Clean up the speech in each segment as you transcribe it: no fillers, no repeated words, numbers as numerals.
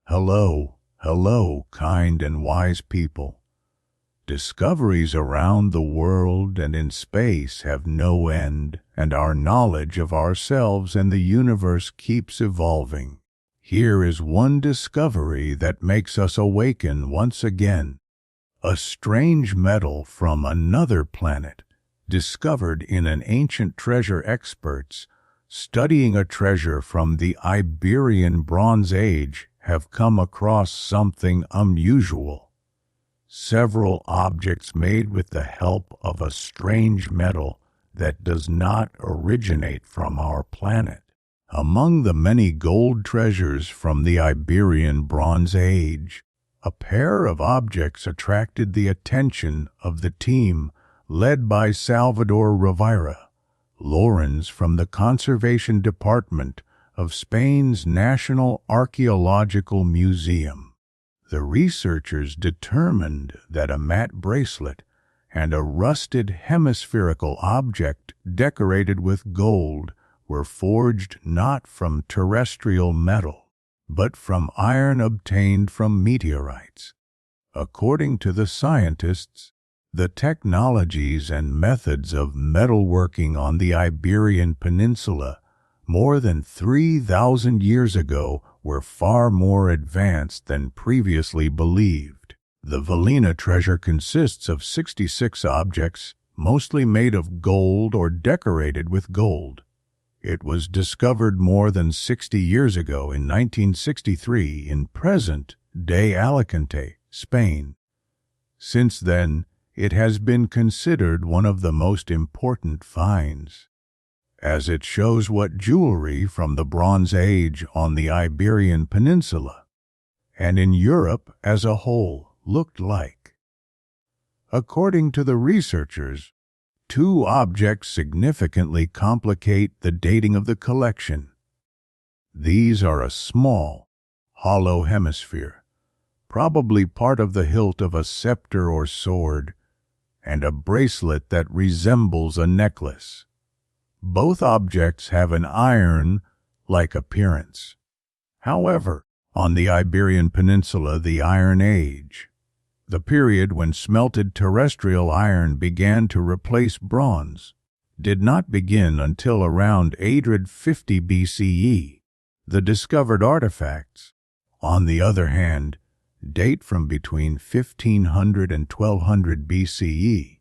Hello, hello, kind and wise people. Discoveries around the world and in space have no end, and our knowledge of ourselves and the universe keeps evolving. Here is one discovery that makes us awaken once again. A strange metal from another planet, discovered in an ancient treasure. Experts studying a treasure from the Iberian Bronze Age have come across something unusual. Several objects made with the help of a strange metal that does not originate from our planet. Among the many gold treasures from the Iberian Bronze Age, a pair of objects attracted the attention of the team led by Salvador Rovira-Llorens from the Conservation Department of Spain's National Archaeological Museum. The researchers determined that a matte bracelet and a rusted hemispherical object decorated with gold were forged not from terrestrial metal, but from iron obtained from meteorites. According to the scientists, the technologies and methods of metalworking on the Iberian Peninsula more than 3,000 years ago were far more advanced than previously believed. The Valina treasure consists of 66 objects, mostly made of gold or decorated with gold. It was discovered more than 60 years ago in 1963 in present-day Alicante, Spain. Since then, it has been considered one of the most important finds, as it shows what jewelry from the Bronze Age on the Iberian Peninsula and in Europe as a whole looked like. According to the researchers, two objects significantly complicate the dating of the collection. These are a small, hollow hemisphere, probably part of the hilt of a scepter or sword, and a bracelet that resembles a necklace. Both objects have an iron-like appearance. However, on the Iberian Peninsula, the Iron Age, the period when smelted terrestrial iron began to replace bronze, did not begin until around 850 BCE. The discovered artifacts, on the other hand, date from between 1500 and 1200 BCE.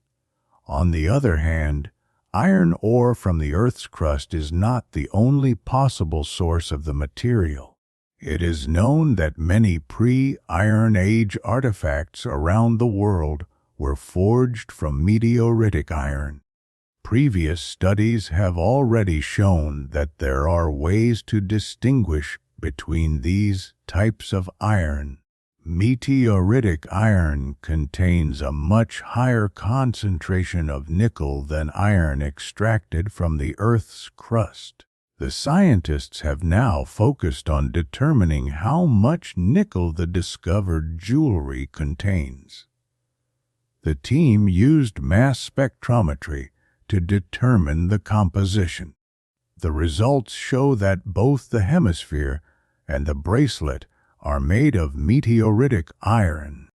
On the other hand, iron ore from the Earth's crust is not the only possible source of the material. It is known that many pre-Iron Age artifacts around the world were forged from meteoritic iron. Previous studies have already shown that there are ways to distinguish between these types of iron. Meteoritic iron contains a much higher concentration of nickel than iron extracted from the Earth's crust. The scientists have now focused on determining how much nickel the discovered jewelry contains. The team used mass spectrometry to determine the composition. The results show that both the hemisphere and the bracelet are made of meteoritic iron.